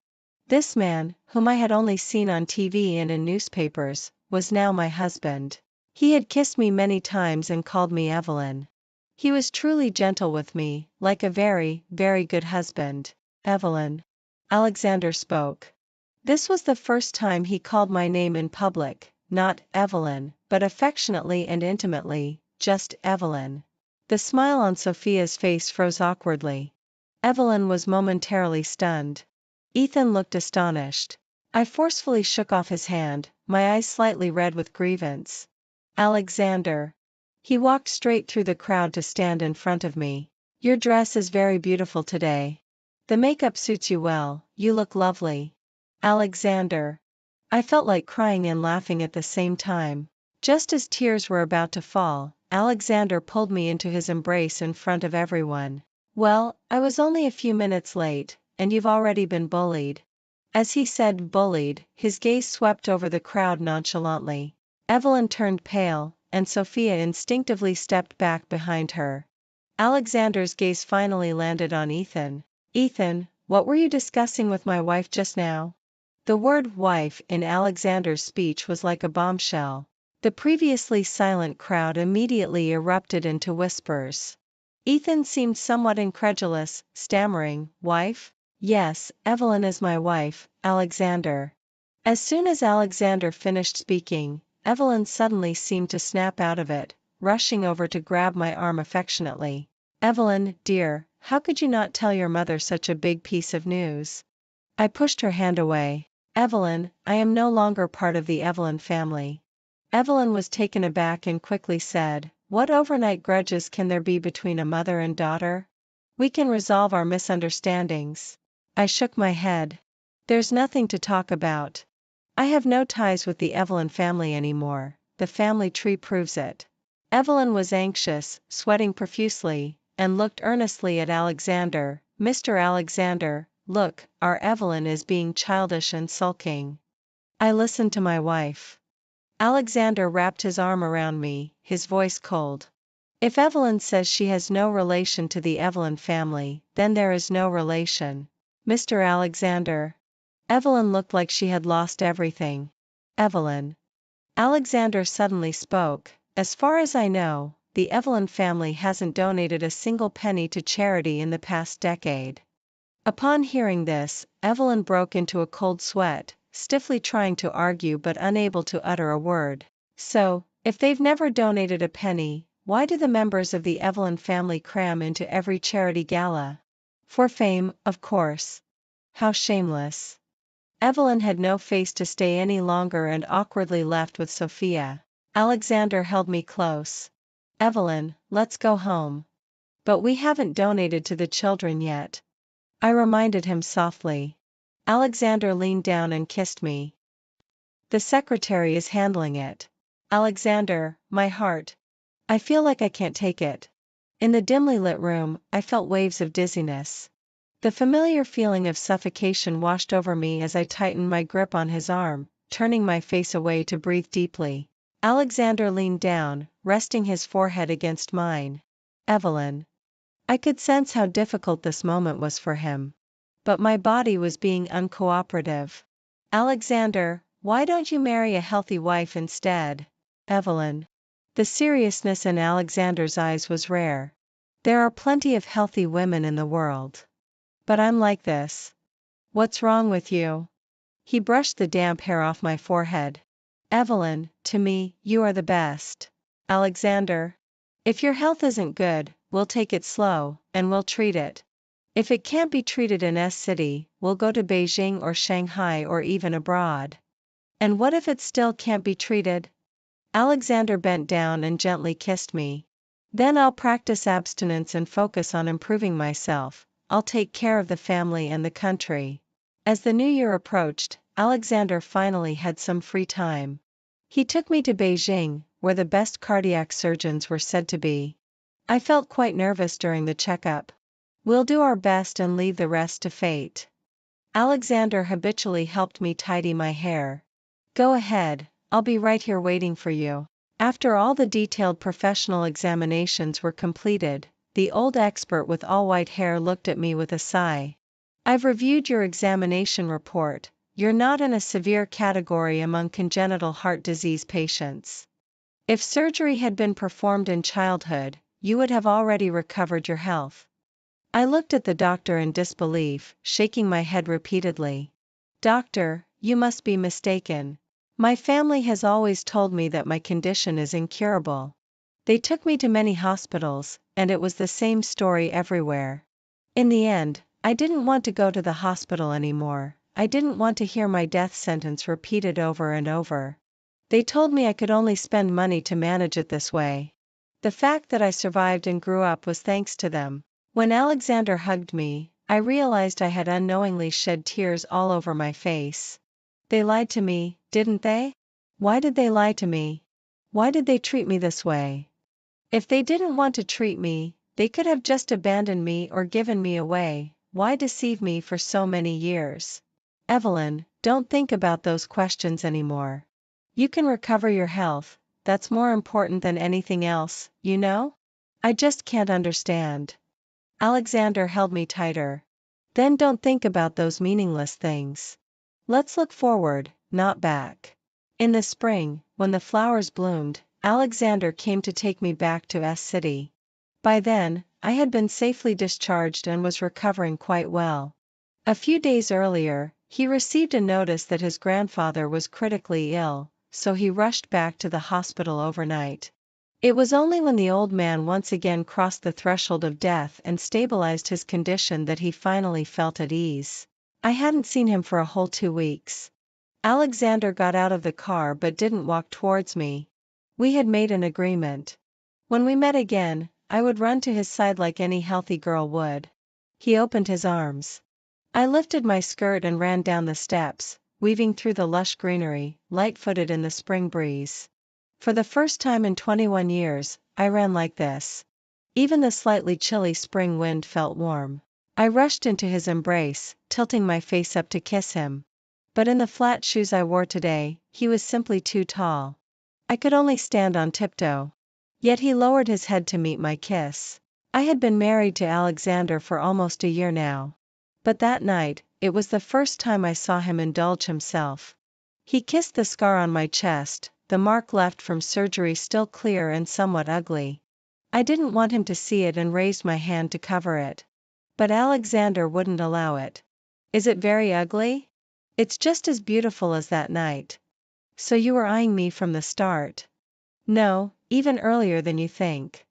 This man, whom I had only seen on TV and in newspapers, was now my husband. He had kissed me many times and called me Evelyn. He was truly gentle with me, like a very, very good husband. Evelyn. Alexander spoke. This was the first time he called my name in public, not Evelyn, but affectionately and intimately, just Evelyn. The smile on Sophia's face froze awkwardly. Evelyn was momentarily stunned. Ethan looked astonished. I forcefully shook off his hand, my eyes slightly red with grievance. Alexander. He walked straight through the crowd to stand in front of me. Your dress is very beautiful today. The makeup suits you well, you look lovely. Alexander. I felt like crying and laughing at the same time. Just as tears were about to fall, Alexander pulled me into his embrace in front of everyone. Well, I was only a few minutes late, and you've already been bullied. As he said bullied, his gaze swept over the crowd nonchalantly. Evelyn turned pale, and Sophia instinctively stepped back behind her. Alexander's gaze finally landed on Ethan. Ethan, what were you discussing with my wife just now? The word wife in Alexander's speech was like a bombshell. The previously silent crowd immediately erupted into whispers. Ethan seemed somewhat incredulous, stammering, wife? Yes, Evelyn is my wife, Alexander. As soon as Alexander finished speaking, Evelyn suddenly seemed to snap out of it, rushing over to grab my arm affectionately. Evelyn, dear, how could you not tell your mother such a big piece of news? I pushed her hand away. Evelyn, I am no longer part of the Evelyn family. Evelyn was taken aback and quickly said, what overnight grudges can there be between a mother and daughter? We can resolve our misunderstandings. I shook my head. There's nothing to talk about. I have no ties with the Evelyn family anymore, the family tree proves it. Evelyn was anxious, sweating profusely, and looked earnestly at Alexander. Mr. Alexander, look, our Evelyn is being childish and sulking. I listened to my wife. Alexander wrapped his arm around me, his voice cold. If Evelyn says she has no relation to the Evelyn family, then there is no relation. Mr. Alexander. Evelyn looked like she had lost everything. Evelyn. Alexander suddenly spoke. As far as I know, the Evelyn family hasn't donated a single penny to charity in the past decade. Upon hearing this, Evelyn broke into a cold sweat, stiffly trying to argue but unable to utter a word. So, if they've never donated a penny, why do the members of the Evelyn family cram into every charity gala? For fame, of course. How shameless. Evelyn had no face to stay any longer and awkwardly left with Sophia. Alexander held me close. Evelyn, let's go home. But we haven't donated to the children yet. I reminded him softly. Alexander leaned down and kissed me. The secretary is handling it. Alexander, my heart. I feel like I can't take it. In the dimly lit room, I felt waves of dizziness. The familiar feeling of suffocation washed over me as I tightened my grip on his arm, turning my face away to breathe deeply. Alexander leaned down, resting his forehead against mine. Evelyn. I could sense how difficult this moment was for him. But my body was being uncooperative. Alexander, why don't you marry a healthy wife instead? Evelyn. The seriousness in Alexander's eyes was rare. There are plenty of healthy women in the world. But I'm like this. What's wrong with you? He brushed the damp hair off my forehead. Evelyn, to me, you are the best. Alexander. If your health isn't good, we'll take it slow, and we'll treat it. If it can't be treated in S-City, we'll go to Beijing or Shanghai or even abroad. And what if it still can't be treated? Alexander bent down and gently kissed me. Then I'll practice abstinence and focus on improving myself. I'll take care of the family and the country. As the new year approached, Alexander finally had some free time. He took me to Beijing, where the best cardiac surgeons were said to be. I felt quite nervous during the checkup. We'll do our best and leave the rest to fate. Alexander habitually helped me tidy my hair. Go ahead, I'll be right here waiting for you. After all the detailed professional examinations were completed, the old expert with all white hair looked at me with a sigh. I've reviewed your examination report. You're not in a severe category among congenital heart disease patients. If surgery had been performed in childhood, you would have already recovered your health. I looked at the doctor in disbelief, shaking my head repeatedly. Doctor, you must be mistaken. My family has always told me that my condition is incurable. They took me to many hospitals, and it was the same story everywhere. In the end, I didn't want to go to the hospital anymore. I didn't want to hear my death sentence repeated over and over. They told me I could only spend money to manage it this way. The fact that I survived and grew up was thanks to them. When Alexander hugged me, I realized I had unknowingly shed tears all over my face. They lied to me, didn't they? Why did they lie to me? Why did they treat me this way? If they didn't want to treat me, they could have just abandoned me or given me away. Why deceive me for so many years? Evelyn, don't think about those questions anymore. You can recover your health, that's more important than anything else, you know? I just can't understand. Alexander held me tighter. Then don't think about those meaningless things. Let's look forward, not back. In the spring, when the flowers bloomed, Alexander came to take me back to S-City. By then, I had been safely discharged and was recovering quite well. A few days earlier, he received a notice that his grandfather was critically ill, so he rushed back to the hospital overnight. It was only when the old man once again crossed the threshold of death and stabilized his condition that he finally felt at ease. I hadn't seen him for a whole 2 weeks. Alexander got out of the car but didn't walk towards me. We had made an agreement. When we met again, I would run to his side like any healthy girl would. He opened his arms. I lifted my skirt and ran down the steps, weaving through the lush greenery, light-footed in the spring breeze. For the first time in 21 years, I ran like this. Even the slightly chilly spring wind felt warm. I rushed into his embrace, tilting my face up to kiss him. But in the flat shoes I wore today, he was simply too tall. I could only stand on tiptoe. Yet he lowered his head to meet my kiss. I had been married to Alexander for almost a year now. But that night, it was the first time I saw him indulge himself. He kissed the scar on my chest, the mark left from surgery still clear and somewhat ugly. I didn't want him to see it and raised my hand to cover it. But Alexander wouldn't allow it. Is it very ugly? It's just as beautiful as that night. So you were eyeing me from the start? No, even earlier than you think.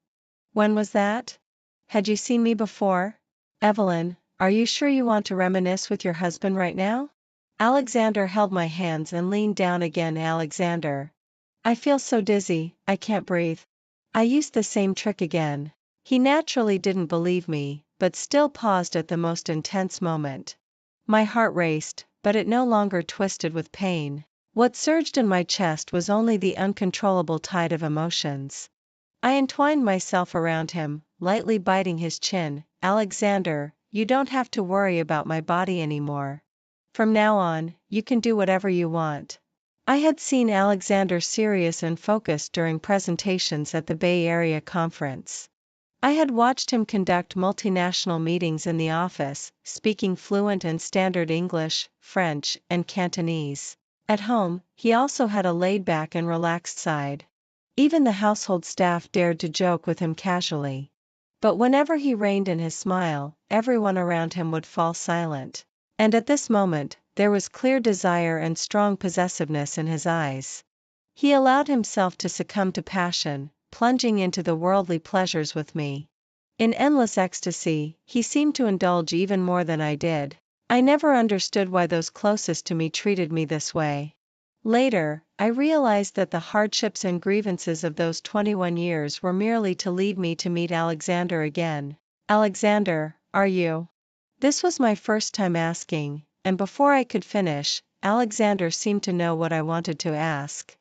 When was that? Had you seen me before? Evelyn, are you sure you want to reminisce with your husband right now? Alexander held my hands and leaned down again. Alexander. I feel so dizzy, I can't breathe. I used the same trick again. He naturally didn't believe me, but still paused at the most intense moment. My heart raced, but it no longer twisted with pain. What surged in my chest was only the uncontrollable tide of emotions. I entwined myself around him, lightly biting his chin. Alexander, you don't have to worry about my body anymore. From now on, you can do whatever you want. I had seen Alexander serious and focused during presentations at the Bay Area conference. I had watched him conduct multinational meetings in the office, speaking fluent and standard English, French, and Cantonese. At home, he also had a laid-back and relaxed side. Even the household staff dared to joke with him casually. But whenever he reined in his smile, everyone around him would fall silent. And at this moment, there was clear desire and strong possessiveness in his eyes. He allowed himself to succumb to passion, plunging into the worldly pleasures with me. In endless ecstasy, he seemed to indulge even more than I did. I never understood why those closest to me treated me this way. Later, I realized that the hardships and grievances of those 21 years were merely to lead me to meet Alexander again. Alexander, are you? This was my first time asking, and before I could finish, Alexander seemed to know what I wanted to ask.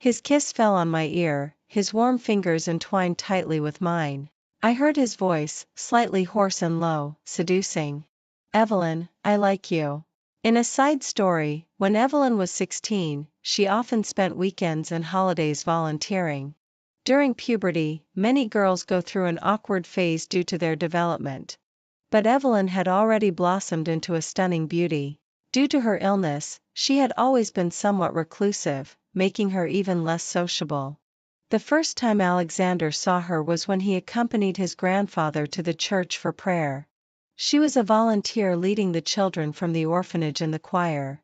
His kiss fell on my ear, his warm fingers entwined tightly with mine. I heard his voice, slightly hoarse and low, seducing. Evelyn, I like you. In a side story, when Evelyn was 16, she often spent weekends and holidays volunteering. During puberty, many girls go through an awkward phase due to their development. But Evelyn had already blossomed into a stunning beauty. Due to her illness, she had always been somewhat reclusive, making her even less sociable. The first time Alexander saw her was when he accompanied his grandfather to the church for prayer. She was a volunteer leading the children from the orphanage in the choir.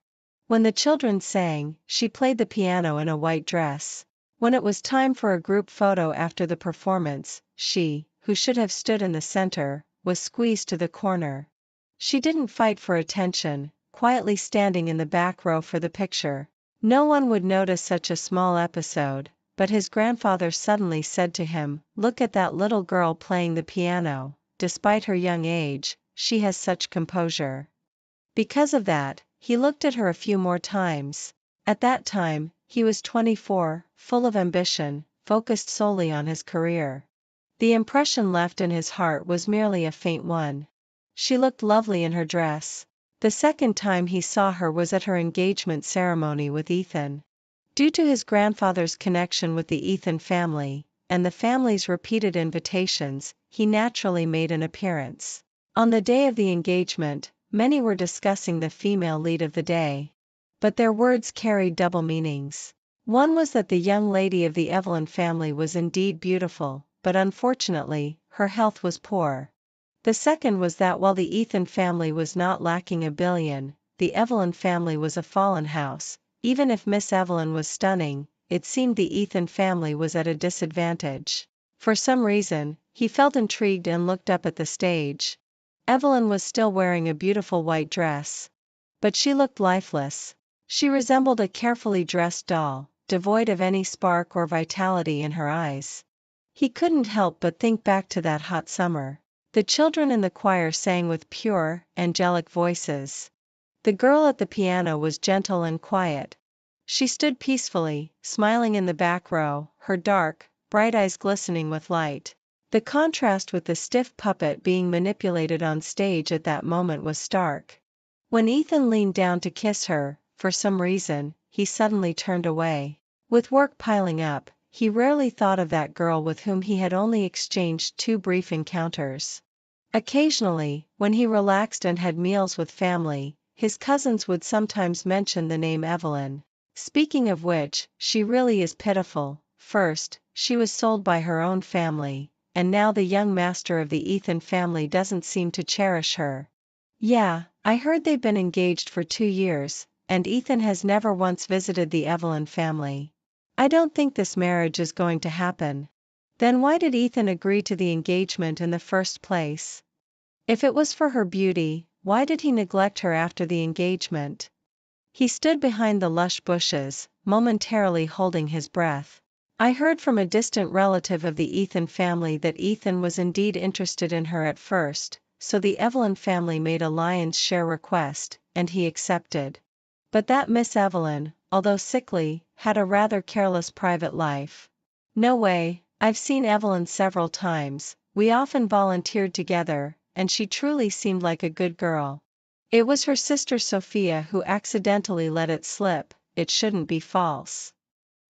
When the children sang, she played the piano in a white dress. When it was time for a group photo after the performance, she, who should have stood in the center, was squeezed to the corner. She didn't fight for attention, quietly standing in the back row for the picture. No one would notice such a small episode, but his grandfather suddenly said to him, "Look at that little girl playing the piano. Despite her young age, she has such composure." Because of that, he looked at her a few more times. At that time, he was 24, full of ambition, focused solely on his career. The impression left in his heart was merely a faint one. She looked lovely in her dress. The second time he saw her was at her engagement ceremony with Ethan. Due to his grandfather's connection with the Ethan family, and the family's repeated invitations, he naturally made an appearance. On the day of the engagement, many were discussing the female lead of the day. But their words carried double meanings. One was that the young lady of the Evelyn family was indeed beautiful, but unfortunately, her health was poor. The second was that while the Ethan family was not lacking a billion, the Evelyn family was a fallen house. Even if Miss Evelyn was stunning, it seemed the Ethan family was at a disadvantage. For some reason, he felt intrigued and looked up at the stage. Evelyn was still wearing a beautiful white dress. But she looked lifeless. She resembled a carefully dressed doll, devoid of any spark or vitality in her eyes. He couldn't help but think back to that hot summer. The children in the choir sang with pure, angelic voices. The girl at the piano was gentle and quiet. She stood peacefully, smiling in the back row, her dark, bright eyes glistening with light. The contrast with the stiff puppet being manipulated on stage at that moment was stark. When Ethan leaned down to kiss her, for some reason, he suddenly turned away. With work piling up, he rarely thought of that girl with whom he had only exchanged 2 brief encounters. Occasionally, when he relaxed and had meals with family, his cousins would sometimes mention the name Evelyn. Speaking of which, she really is pitiful. First, she was sold by her own family, and now the young master of the Ethan family doesn't seem to cherish her. Yeah, I heard they've been engaged for 2 years, and Ethan has never once visited the Evelyn family. I don't think this marriage is going to happen. Then why did Ethan agree to the engagement in the first place? If it was for her beauty, why did he neglect her after the engagement? He stood behind the lush bushes, momentarily holding his breath. I heard from a distant relative of the Ethan family that Ethan was indeed interested in her at first, so the Evelyn family made a lion's share request, and he accepted. But that Miss Evelyn, although sickly, had a rather careless private life. No way, I've seen Evelyn several times, we often volunteered together, and she truly seemed like a good girl. It was her sister Sophia who accidentally let it slip, it shouldn't be false.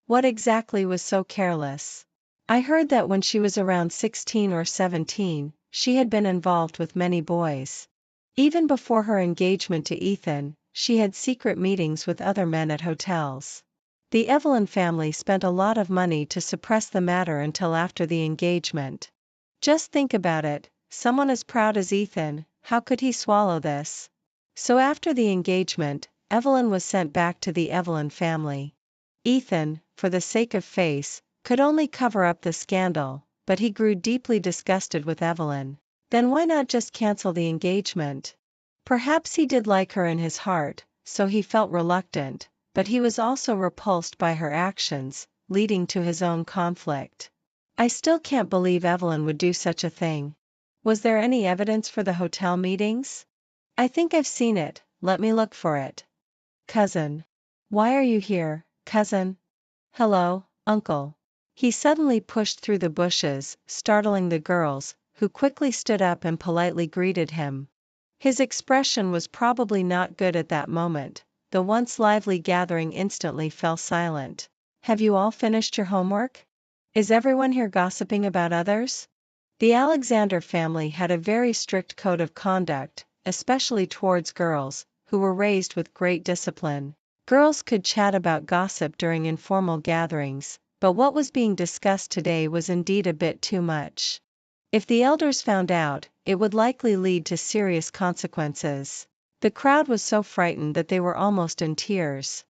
What exactly was so careless? I heard that when she was around 16 or 17, she had been involved with many boys. Even before her engagement to Ethan, she had secret meetings with other men at hotels. The Evelyn family spent a lot of money to suppress the matter until after the engagement. Just think about it, someone as proud as Ethan, how could he swallow this? So after the engagement, Evelyn was sent back to the Evelyn family. Ethan, for the sake of face, could only cover up the scandal, but he grew deeply disgusted with Evelyn. Then why not just cancel the engagement? Perhaps he did like her in his heart, so he felt reluctant, but he was also repulsed by her actions, leading to his own conflict. I still can't believe Evelyn would do such a thing. Was there any evidence for the hotel meetings? I think I've seen it, let me look for it. Cousin. Why are you here, cousin? Hello, uncle. He suddenly pushed through the bushes, startling the girls, who quickly stood up and politely greeted him. His expression was probably not good at that moment. The once lively gathering instantly fell silent. Have you all finished your homework? Is everyone here gossiping about others? The Alexander family had a very strict code of conduct, especially towards girls, who were raised with great discipline. Girls could chat about gossip during informal gatherings, but what was being discussed today was indeed a bit too much. If the elders found out, it would likely lead to serious consequences. The crowd was so frightened that they were almost in tears.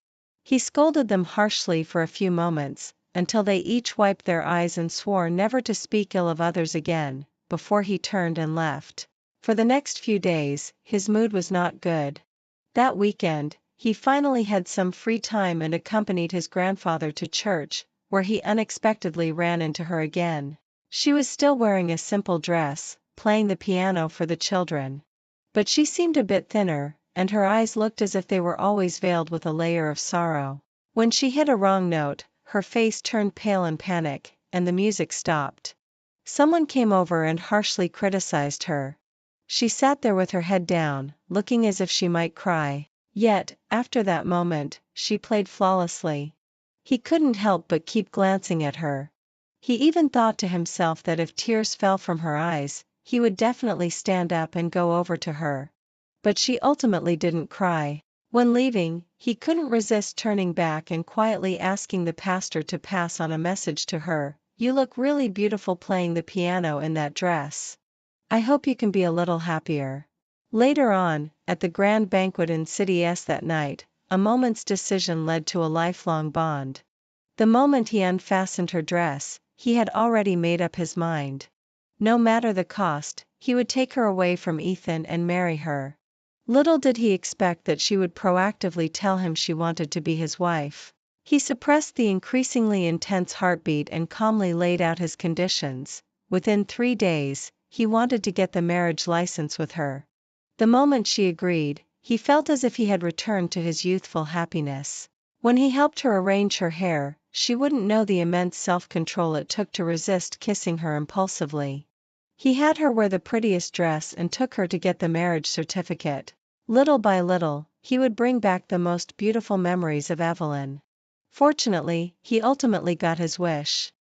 He scolded them harshly for a few moments, until they each wiped their eyes and swore never to speak ill of others again, before he turned and left. For the next few days, his mood was not good. That weekend, he finally had some free time and accompanied his grandfather to church, where he unexpectedly ran into her again. She was still wearing a simple dress, playing the piano for the children. But she seemed a bit thinner, and her eyes looked as if they were always veiled with a layer of sorrow. When she hit a wrong note, her face turned pale in panic, and the music stopped. Someone came over and harshly criticized her. She sat there with her head down, looking as if she might cry. Yet, after that moment, she played flawlessly. He couldn't help but keep glancing at her. He even thought to himself that if tears fell from her eyes, he would definitely stand up and go over to her. But she ultimately didn't cry. When leaving, he couldn't resist turning back and quietly asking the pastor to pass on a message to her. You look really beautiful playing the piano in that dress. I hope you can be a little happier. Later on, at the grand banquet in City S that night, a moment's decision led to a lifelong bond. The moment he unfastened her dress, he had already made up his mind. No matter the cost, he would take her away from Ethan and marry her. Little did he expect that she would proactively tell him she wanted to be his wife. He suppressed the increasingly intense heartbeat and calmly laid out his conditions. Within 3 days, he wanted to get the marriage license with her. The moment she agreed, he felt as if he had returned to his youthful happiness. When he helped her arrange her hair, she wouldn't know the immense self-control it took to resist kissing her impulsively. He had her wear the prettiest dress and took her to get the marriage certificate. Little by little, he would bring back the most beautiful memories of Evelyn. Fortunately, he ultimately got his wish.